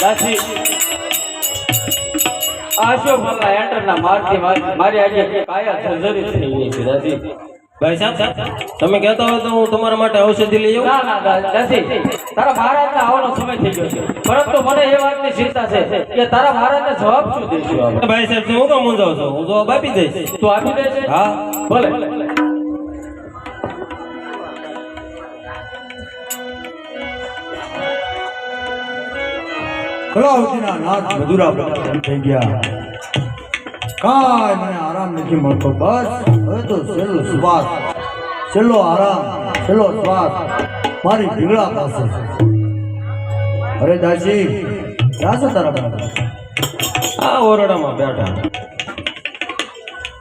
દાસી આશો ભલા એન્ટરના મારતી મારી આજે કાયા સર્જરી થઈ ગઈ છે દાસી. ભાઈ સાહેબ તમે કહેતા હોય તો હું તમારા માટે ઔષધિ લઈ આવું. ના દાસી તારા મહારાજને આવવાનો સમય થઈ ગયો છે, પરંતુ મને એ વાતની ચિંતા છે કે તારા મહારાજને જવાબ શું દઈશું આપણે? ભાઈ સાહેબ હું કામ મૂંઝાવ છું, હું જવાબ આપી દઈશ. તું આપી દે છે? હા ભલે. કલાવતીના નાથ મધુરા પ્રગટ થઈ ગયા. કાંઈ મને આરામ નથી મળતો. બસ હવે તો છેલ્લો શ્વાસ, છેલ્લો આરામ, છેલ્લો શ્વાસ મારી ઢીંગલા પાસે. અરે દાસી ક્યાં છે તારા બાબા? આ ઓરડામાં બેઠા.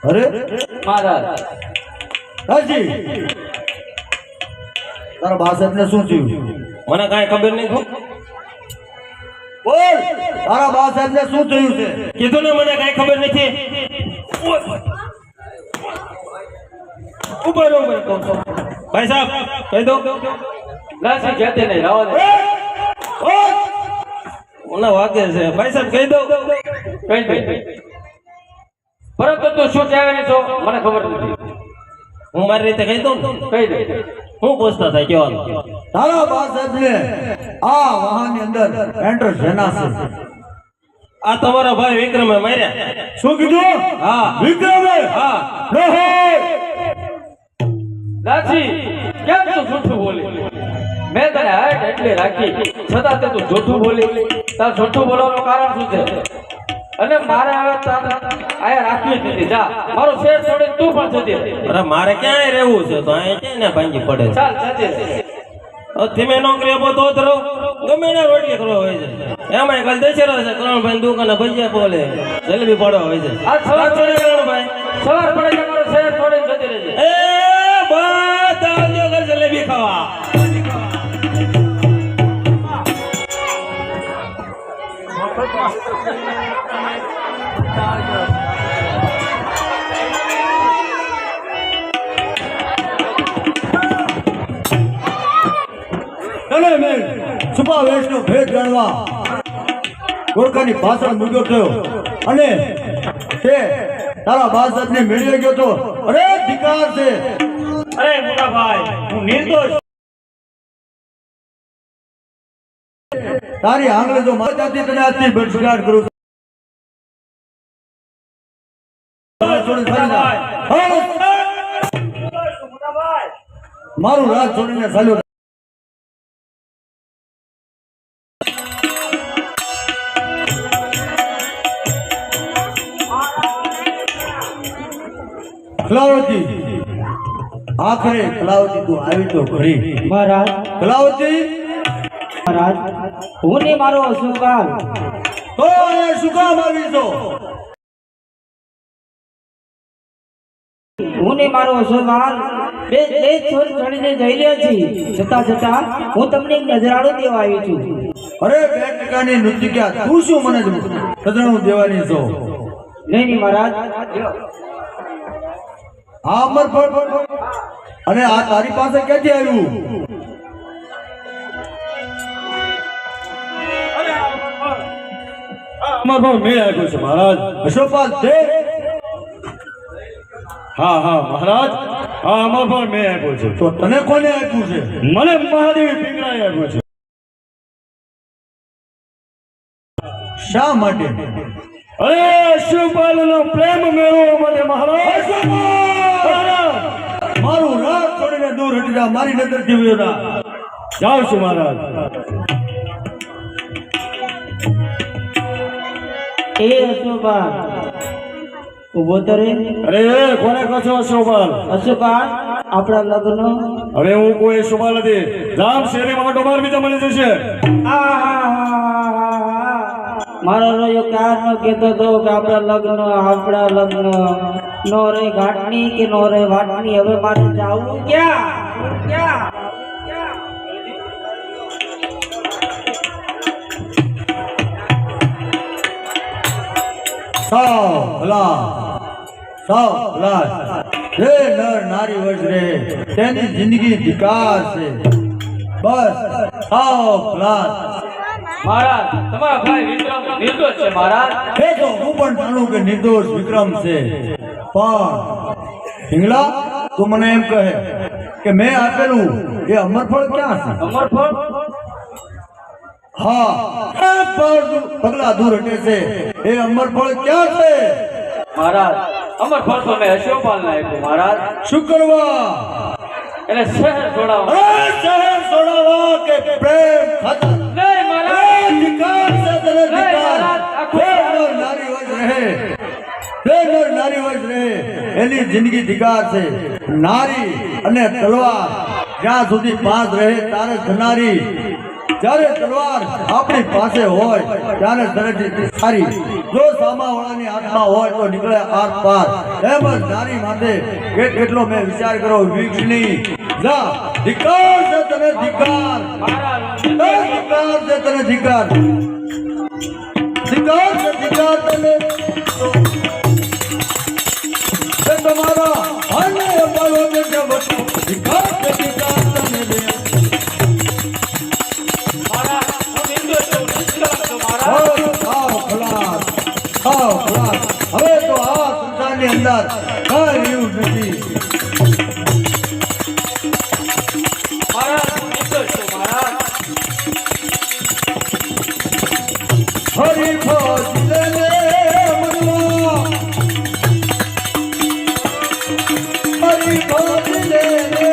અરે મહારાજ દાસી તારા બા સાહેબને શું થયું? મને કાંઈ ખબર નહીં. બોલ તારા બા સાહેબને શું થયું છે? કીધું ને મને કાંઈ ખબર નથી. ઉપર ભાઈ સાહેબ કહી દો. દાસી કહેતે નહીં, રાવા દે. મને વાગે છે ભાઈ સાહેબ કહી દો. કઈ દે. પરંતુ તું શું કહેવાની છો મને ખબર નથી. હું મારી રીતે કહી દઉં. કઈ દે. હું પૂછતા થાય કેવાનું? તારા બા સાહેબને આ વાહનની અંદર એન્ટર જેના છે. આ તમારા ભાઈ વિક્રમે માર્યા. શું કીધું? હા વિક્રમે? હા. દાસી કેમ તું જૂઠું બોલી? મેં તને હાઈટ એટલી રાખી છતાં તે તું જૂઠું બોલી. તાર જૂઠું બોલવાનું કારણ શું છે? અને મારે હવે આયા રાખવી જ નથી. જા મારો શેર છોડીને તું પણ જતી રહે. અરે મારે ક્યાંય રહેવું છે તો અહીંયા ક્યાંય ને ભાંગી પડે. ચાલ જતી રહે. ધીમે નોકરી આપો તો જ રહો, ગમે એને રોટલી કરવા હોય છે. એમાં કાલ દશેરા છે, કરણભાઈ દુકાને ભજીયા બોલે, જલેબી પાડવા હોય છે. આ સવાર પડે કરણભાઈ સવાર પડે છે મારો શેર છોડીને જતી રહેજે. એ બધા આવજો ઘર જલેબી ખાવા. અને મેં છુપા વેશનો ભેદ જાણવા ગોરખાની પાછળ મૂક્યો થયો અને તે તારા બા સાહેબને મેળવી ગયો તો. અરે ધિકાર છે. અરે મોટા ભાઈ હું નિર્દોષ. તારી આંગળે જો મારી જાતિ તને આજથી બહિષ્કાર કરું છું. મારું રાજ છોડીને ચાલ્યો. કલાવતી આખરે કલાવતી તું આવી તો ખરી. મહારાજ કલાવતી મહારાજ હું ને મારો અશુભાલ તો એ શું કામ આવી છો? હું ને મારો અશુભાલ બે છોડ ચડીને જઈ રહ્યા છીએ. જતા હું તમને એક નજરાણો દેવા આવી છું. અરે 2 ટકાની નૃત્યિકા તું શું મને નજરાણું દેવાની છો? નહીં મહારાજ, આ અમર ફળ અને આ તારી પાસે ક્યાંથી આવ્યું? અમર ફળ મેં આપ્યું છે મહારાજ. અશોકપાલ દે. હા હા મહારાજ, હા અમર ફળ મેં આપ્યું છે. તો તને કોને આપ્યું છે? મને મહાદેવી પીંગળાએ આપ્યું છે. શા માટે? અરે શિવપાલનો પ્રેમ મેળવવા માટે મહારાજ. મારું રાજ છોડીને દૂર હટી જા, મારી નજરથી વિયોના. જાઉં છું મહારાજ. એ અશુભાલ ઉભો તો રે. અરે કોને કહો છો શિવપાલ? અશુભાલ આપણા લગ્ન. હવે હું કોઈ શિવપાલ નથી. રામ શેરીમાં આટો માર બીજા મળી જશે. મારો રોયો ક્યારનો કહેતો હતો કે આપણા લગ્ન નો રે ઘાટની કે નો રે વાટની. હવે મારે જાવું ક્યાં? જે નર નારી વશ રહે તેની જિંદગી વિકાસ છે. બસ સાવ ખલાસ. મહારાજ તમારા ભાઈ વિક્રમ નિર્દોષ છે મહારાજ. એ તો હું પણ જાણું કે નિર્દોષ વિક્રમ છે, પણ હિંગળા તું મને એમ કહે કે મેં આપેલું એ અમરફળ ક્યાં છે? અમરફળ હા, એ પગલા દૂર હટે છે, એ અમરફળ ક્યાં છે? મહારાજ અમરફળ તો મેં અશોકપાલને આપ્યું મહારાજ. શું કરવા? એટલે શહેર છોડાવવા. અરે શહેર છોડાવવા કે પ્રેમ ખાતર? નહીં મહારાજ. ધિક્કાર છે તને, નહીં ધિક્કાર. મહારાજ, આખું બે નર નારી વંશ રહે, બે નર નારી વંશ રહે, એની જિંદગી ધિક્કાર છે. નારી અને તલવાર જ્યાં સુધી પાસ રહે ત્યારે ધનારી, જ્યારે તલવાર આપણી પાસે હોય ત્યારે દરેક સારી, જો સામાવાળાની હાથમાં હોય તો નીકળે આર પાર. એમ જ નારી માટે કેટલો મેં વિચાર કર્યો વિક્ષની. જા, ધિક્કાર છે તને, ધિક્કાર. મહારાજ ધિક્કાર છે તને, ધિક્કાર. ધિક્કાર છે, ધિક્કાર તને. એ તમારા આને અમારો જે જબતો ધિક્કાર છે, ધિક્કાર તને દે. મહારાજ હું નિર્દોષ છું, નિષ્કલંક છું મહારાજ. ખાવ ખલાસ, ખાવ ખલાસ. હવે તો આ સંસારની અંદર કાંઈ રહ્યું નથી. મહારાજ હું નિર્દોષ છું મહારાજ. હરી ફોજ લે લે મનવા, હરી ફોજ લે લે.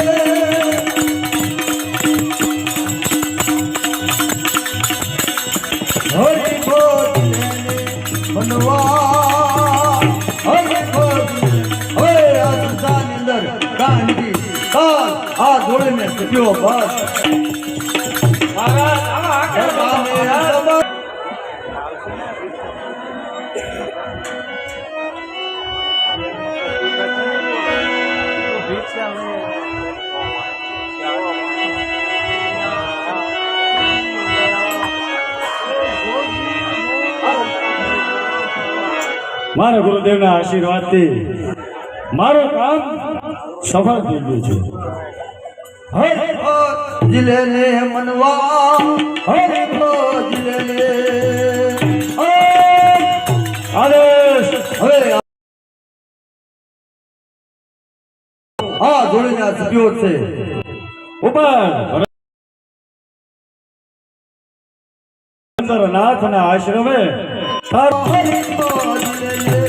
હરી ફોજ લે લે મનવા, હરી ફોજ લે. હવે આ સંસારની અંદર કાંઈ નથી. કાલ આ જોડીને સત્યો બસ. મહારાજ આમાં આગળ વધો મહારાજ. મારા ગુરુદેવના આશીર્વાદથી મારું કામ સફળ થઈ ગયું છે. હરી ફોજ લે લે મનવા, હરી ફોજ લે લે. આદેશ. હવે આ જોડીને આ સત્યો છે. ઉપર નાથના આશ્રમે તારો હરી ફોજ લે લે.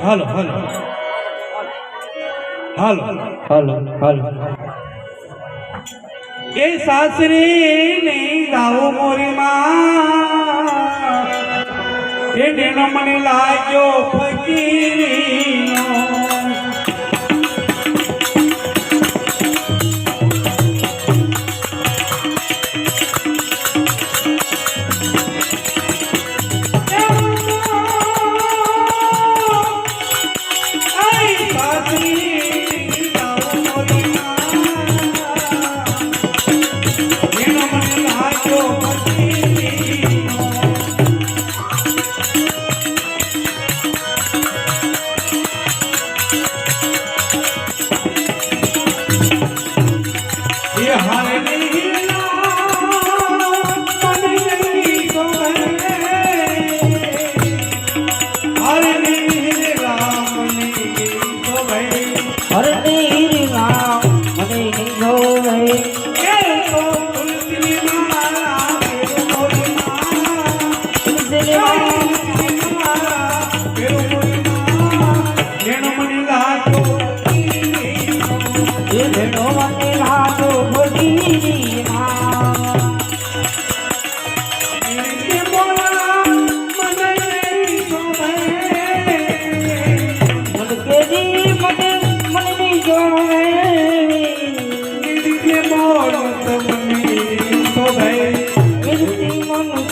હાલો હાલો હાલો હાલો હાલો એ સાસરી નહીં જાઓ મોરી માં, એ દિનો મને લાગ્યો ફકીરીનો.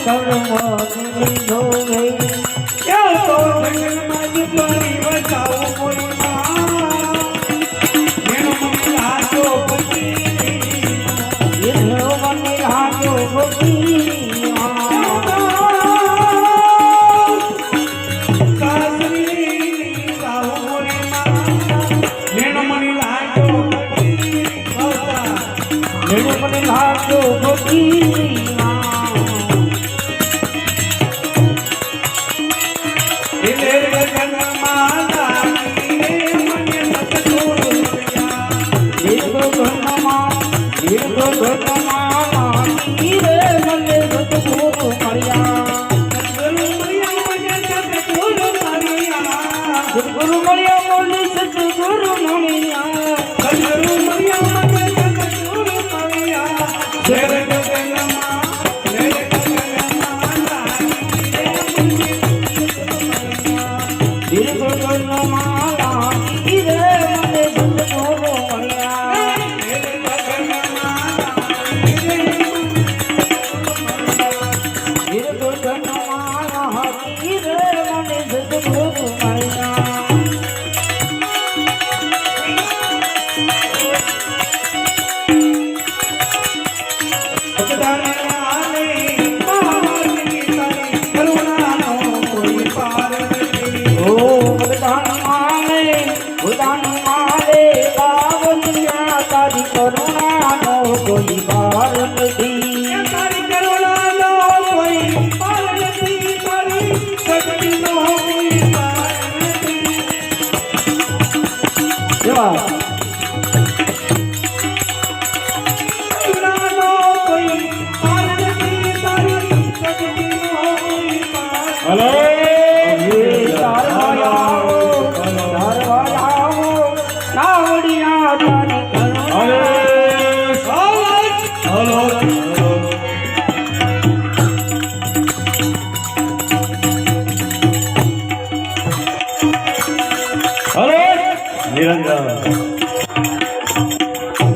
સર્વ જોવે સદગુરુ મળ્યા બોલે સદગુરુ મળ્યા સદગુરુ મળ્યા બોલે સદગુરુ મળ્યા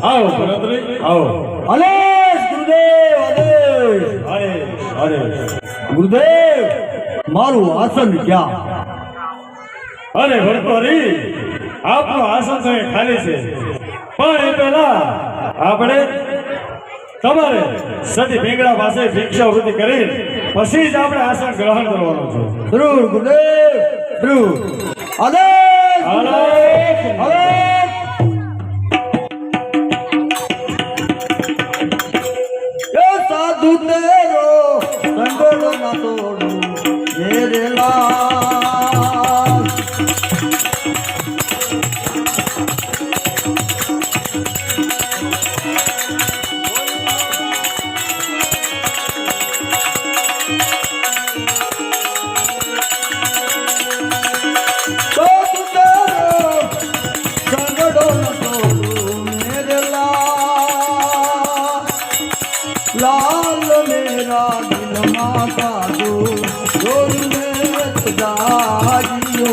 આવો ભરતભાઈ આવો. અલેશ ગુરુદેવ અલેશ. અરે અરે ગુરુદેવ મારું આસન ક્યાં? અરે ભરતભાઈ આપનું આસન તો અહીં ખાલી છે, પણ એ પહેલા આપણે તમારે સતી ભીંગડા પાસે ભિક્ષાવૃત્તિ કરી પછી જ આપણે આસન ગ્રહણ કરવાનું છે. જરૂર ગુરુદેવ જરૂર. અલેશ અલેશ. અલેશ. એ સાધુ તેરો સંગોલો ના તોડું મેરે લાલ. लाल मेरा दिल माता दो डोल में तुझाइयो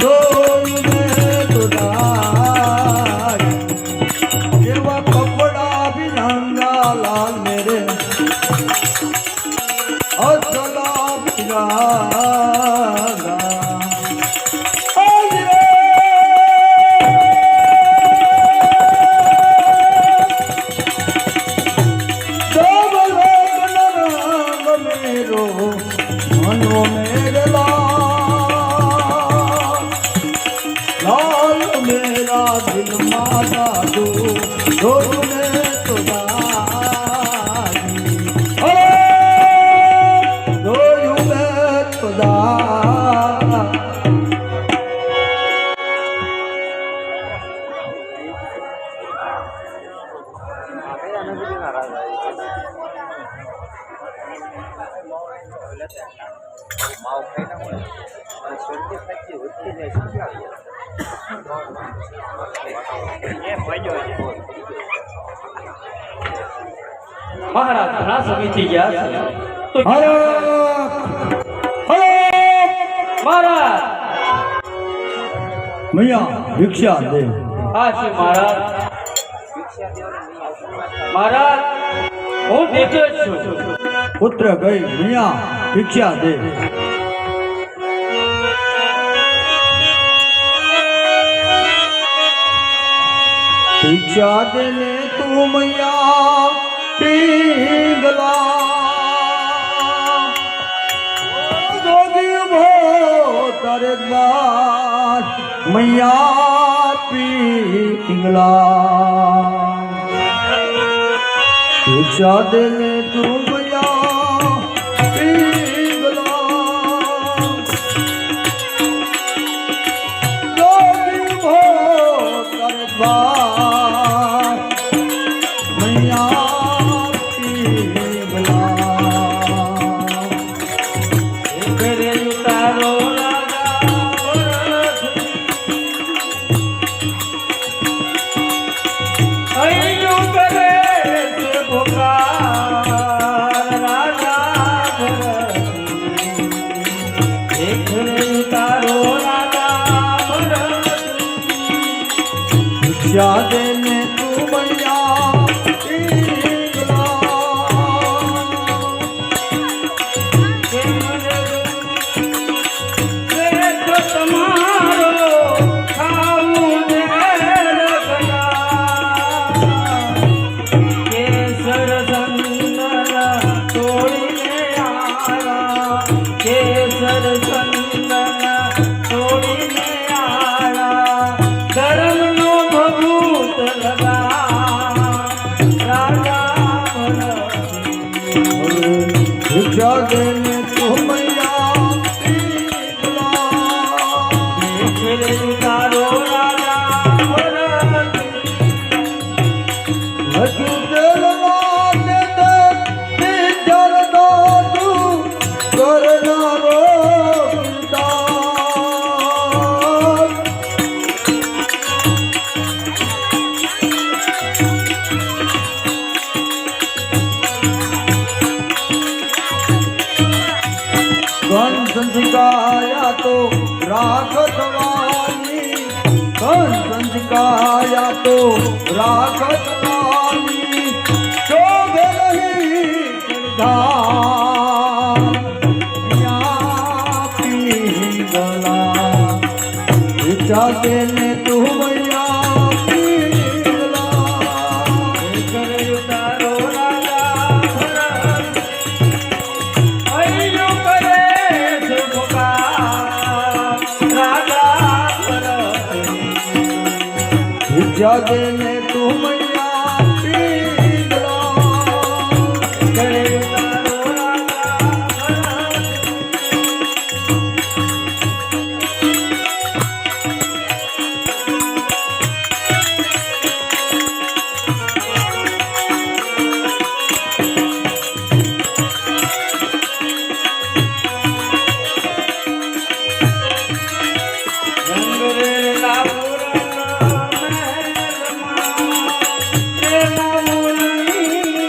डोल में तुझाई ये कपड़ा भी रंगा लाल मेरे और चला भी मनो मेरे लाल मेरा दिल माता दो डोल में तुझाई डोल में तुझाई. મહારાજ ઘણા સમયથી ગયા છે તો હલો હલો મહારાજ મૈયા ભિક્ષા દે. આ છે મહારાજ. મહારાજ હું નિર્દોષ છું. પુત્ર ગઈ મૈયા ભિક્ષા દે. भिक्षा देने तू मैया पिंगला जोगी भो तारे द्वार मैया पिंगला भिक्षा देने तू मैया पिंगला जोगी भो तारे द्वार मैया पिंगला કરે ઉતારો હૈયું કરે છે પુકાર રાજા ભરત કરે ઉતારો રાજા ભરત भिक्षा देने तू मैया पिंगला તમારો ખાવું કેસર ચંદન તોડીને આળા કેસર ચંદન તોડીને આળા ધર્મનો ભભૂત લગા રાજા भिक्षा देने तू मैया पिंगला કરે ઉતારો રાજા ભરત હજુ દેલવા દે દે પિંજર દો તું કરનારો પિતા ઘન સંસ્કાયા તો રાખતવાની ઘન સંસ્કાયા તો રાખતવાની શોભે નહીં કરધાર યા પીગલા भिक्षा देने तू मैया पिंगला કરે ઉતારો રાજા ભરત હૈયું કરે છે પુકાર રાજા ભરત भिक्षा देने तू मैया पिंगला કરે ઉતારો રાજા ભરત રંગરેલા પુરના મહેલમાં તેના મુરલી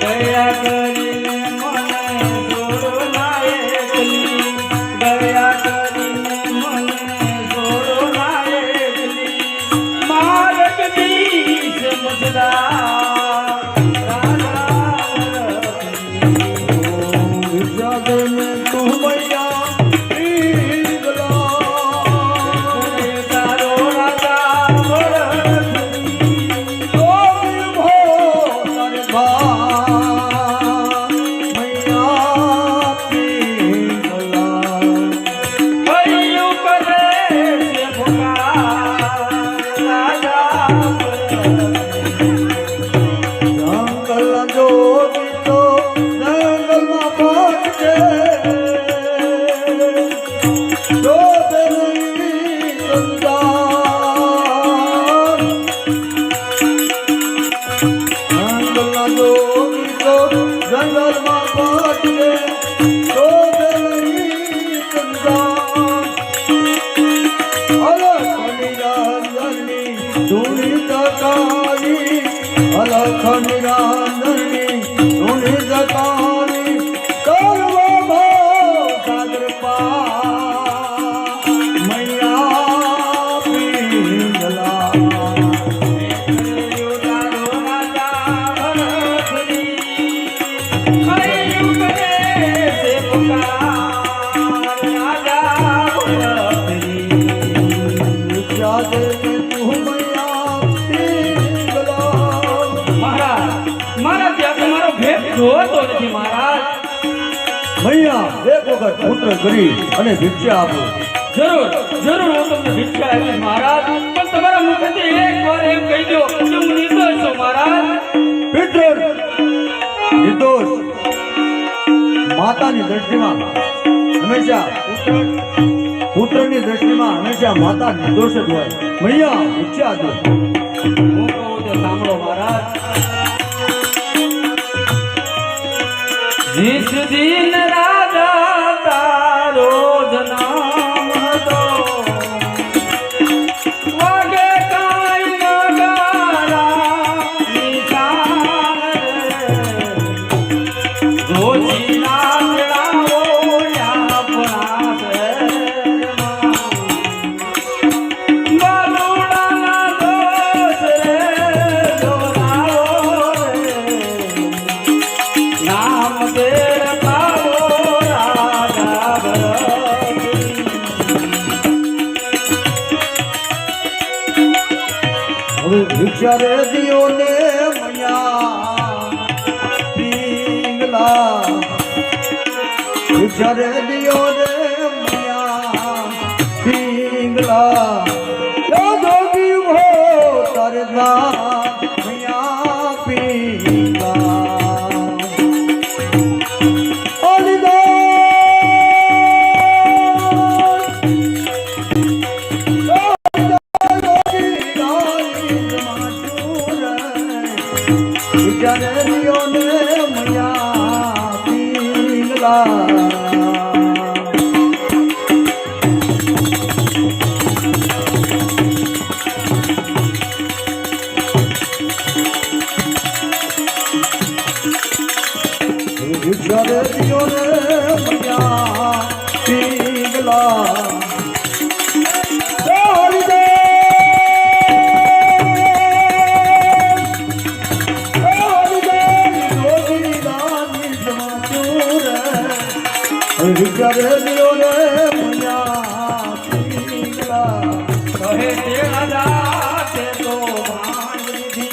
દયા કરીને મને છોડો ના એકલી દયા કરીને મને છોડો ના એકલી માર્ગ દીશ મુસરા भिक्षा देने तू मैया पिंगला તારો રાજા ભરત जोगी भो तारे द्वार मैया पिंगला હૈયું કરે છે પુકાર રાજા ભરત જંગલ જોગી તો જંગલમાં પહોંચે શોભે નહીં સંસાર જંગલના જોગી તો જંગલમાં પહોંચે શોભે નહીં સંસાર અલખની રાંધણી ધૂણી તકાની અલખની રાંધણી ધૂણી તકાની સર્વ ભાવ સાગર પા મૈયા પિંગલા ઉતારો રાજા ભરતની હૈયું કરે છે પુકાર રાજા ભરત પુત્ર કરી અને ભિક્ષા આપો. જરૂર જરૂર હું તમને ભિક્ષા આપીશ મહારાજ, પણ તમારા મુખેથી એક વાર એમ કહી દો કે હું નિર્દોષ છું મહારાજ. પિતૃ નિર્દોષ માતાની દ્રષ્ટિમાં હંમેશા પુત્રની દ્રષ્ટિમાં હંમેશા માતા નિર્દોષ જ હોય. મૈયા ભિક્ષા દો. હું કહું તે સાંભળો મહારાજ. जिस दिन राजा तारो जन्म હતો વાગે કાંઈ નગારા નિશાન જોજી નાચડાવો આપણા શહેરમાં બાલુડાના દોષ રે જોનાવો રે નામ તેર પાવો રાજા ભરત. હવે ભિક્ષા રે દિયો ને મૈયા પિંગલા. ભિક્ષા રે દિયો ને મૈયા પિંગલા. જોગી હો તારે ના મૈયા પિંગલા. કહે તે રાજા તે તો માંગી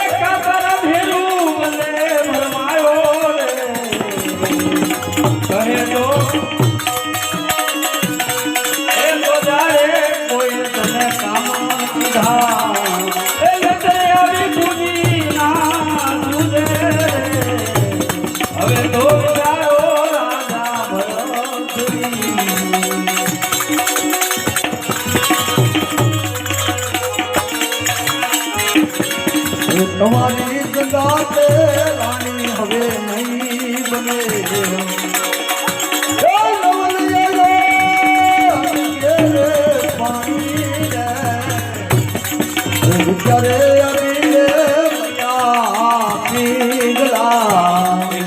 એક કાતર ભેરું બને ભરમાયો રે. કહે તો એ તો જાણે કોઈ તને કામ કીધા એ લતરે આવી પૂજી ના સુજે રે. હવે તો જાયો રાજા ભરતરી. તમારી સંગાતે રાણી હવે નહીં બને. વિચારે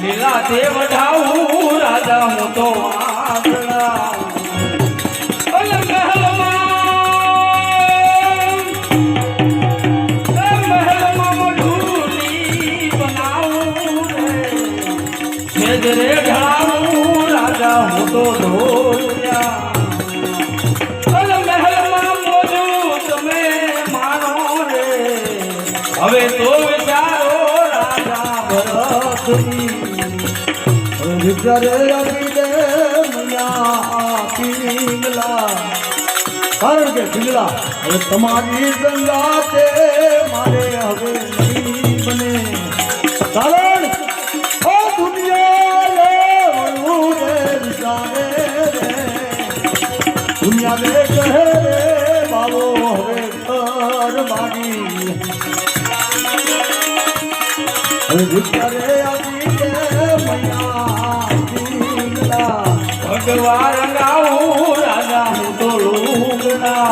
લીલા તે વઢાવું રાજા હું તો આગલા. રે ઢાળું રાજા હું તો ઢોલ્યા. મહેલમાં મોજું તમે માનો રે. હવે તો વિચારો રાજા ભરતની. વિચારે પિંગલા. કારણ કે પિંગલા હવે તમારી સંગાતે મારે હવે નહીં બને. કારણ દુનિયા રે કહે રે બાબો હવે ઘર મારી. હવે વિચારે આવી કે મૈયા પિંગલા. ભગવાન ગાવું રાજા હું તો લુગડા.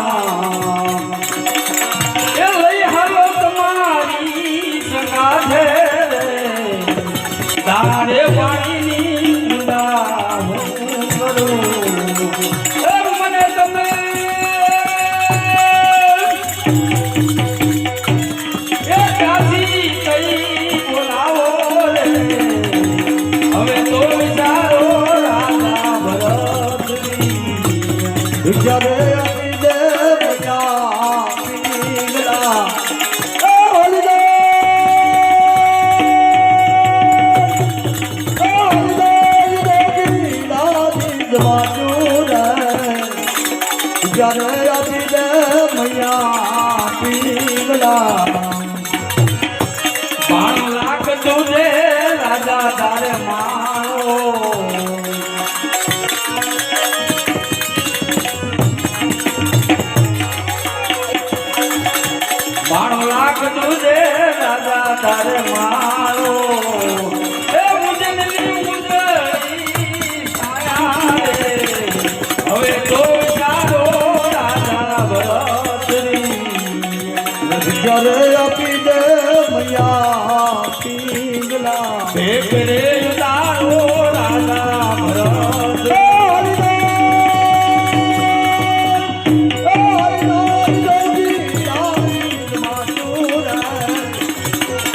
એ લઈ હાલો તમારી સંગાથે તારે પાણીની ઊંડા હું કરું. મને તમે એ કાશી કઈ બોલાવો રે. હવે તો વિચારો રાજા ભરતની. વિચારે આવી દે મૈયા પિંગલા. વિચારે આપી દે મૈયા પીંગલા 12 લાખ તુજે રાજા તારે મારો 12 લાખ તુજે રાજા તારે મારો એ મુજે મિલી મુજરી સાયા રે હવે તો ચાલો રાજા ભરતરી વિચારે આપી દે મૈયા પીંગલા ભેખ રે તારો રાજા ભરત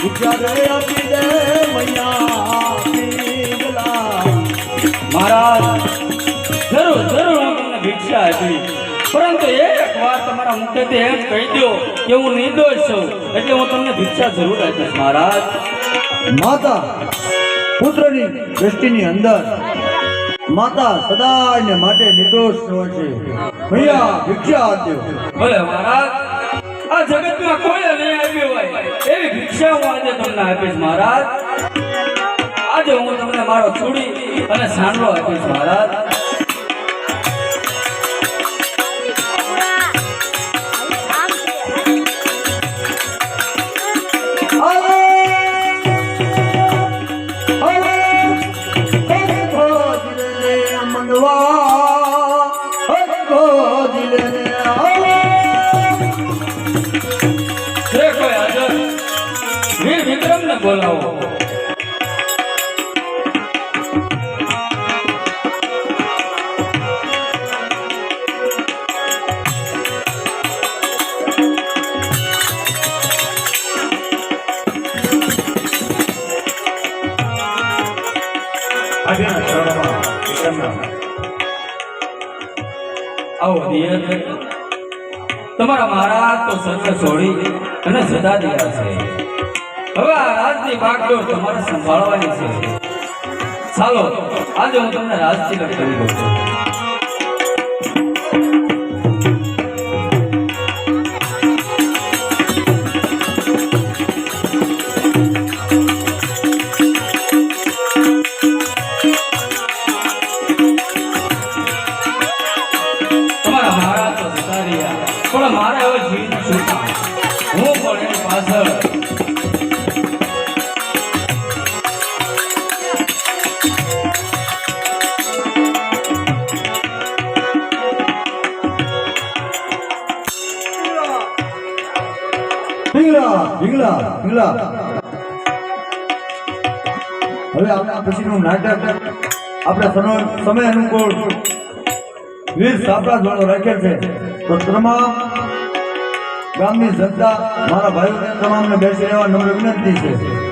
વિચારે આપી દે મૈયા પીંગલા મહારાજ જરૂર જરૂર હું તમને ભિક્ષા આપી પરંતુ એક વાર તમારા મુખેથી એમ કહી દો કે હું નિર્દોષ છું એટલે હું તમને ભિક્ષા જરૂર આપીશ મહારાજ માતા પુત્રની દ્રષ્ટિની અંદર માતા સદાયને માટે નિર્દોષ હોય છે ભૈયા ભિક્ષા આપજો ભલે મહારાજ આ જગતમાં કોઈ નહીં આવ્યું હોય એવી ભિક્ષા હું આજે તમને આપીશ મહારાજ આજે હું તમને મારો ચૂડી અને સાંડલો આપીશ મહારાજ જે કોઈ હાજર વીર વિક્રમને બોલાવો આજના ક્ષણમાં વિક્રમના આવો દિયર તમારા મહારાજ તો સત્ય છોડી અને જતા રહ્યા છે હવે આ રાજની બાગડોર તમારે સંભાળવાની છે ચાલો આજે હું તમને રાજતિલક કરી દઉં છું તમારા મહારાજ તો જતા રહ્યા પણ મારે હવે જીવ શું કામ? હું પણ એની પાછળ પિંગલા પિંગલા પિંગલા હવે આપણા પછીનું નાટક આપણે સમય અનુકૂળ વીર સાપરા દ્વારા રાખેલ છે તો તમામ ગામની જનતા મારા ભાઈઓને તમામને બેસી રહેવા નમ્ર વિનંતી છે Oh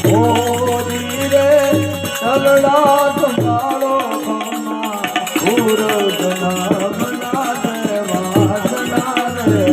ઓ ધીરે સગડા સંભાળો સૂરજના બના દે વાસના રે